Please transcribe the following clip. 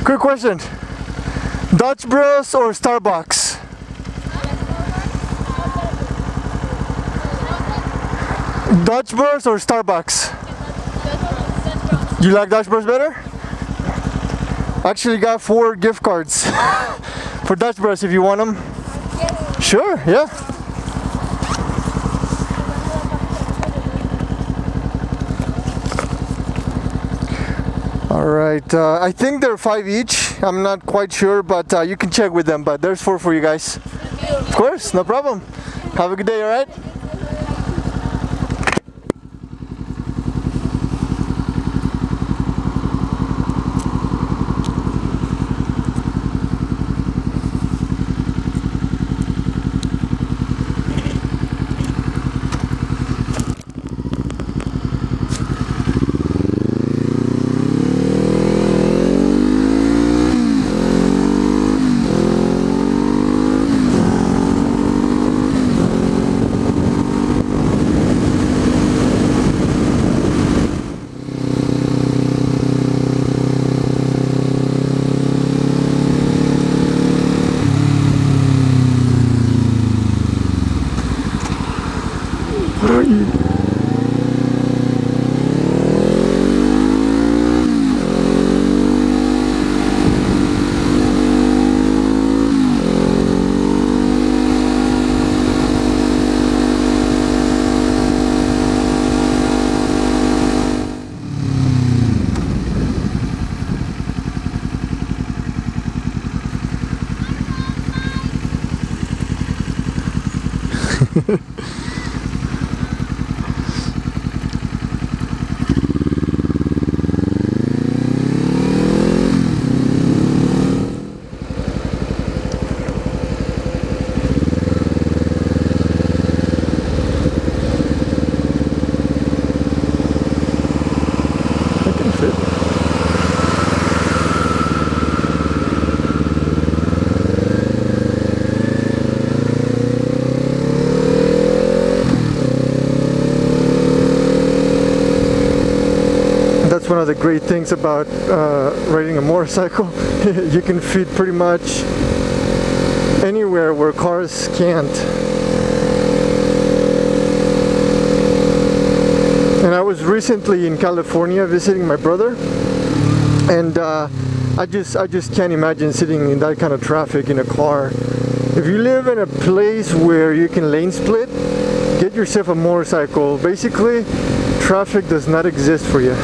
Quick question. Dutch Bros or Starbucks? Dutch Bros or Starbucks? You like Dutch Bros better? Actually got 4 gift cards for Dutch Bros if you want them. Sure, yeah. Alright, I think they're 5 each. I'm not quite sure, but you can check with them. But there's 4 for you guys. Of course, no problem. Have a good day, alright? That's one of the great things about riding a motorcycle. You can fit pretty much anywhere where cars can't. And I was recently in California visiting my brother, and I just can't imagine sitting in that kind of traffic in a car. If you live in a place where you can lane split, get yourself a motorcycle. Basically, traffic does not exist for you.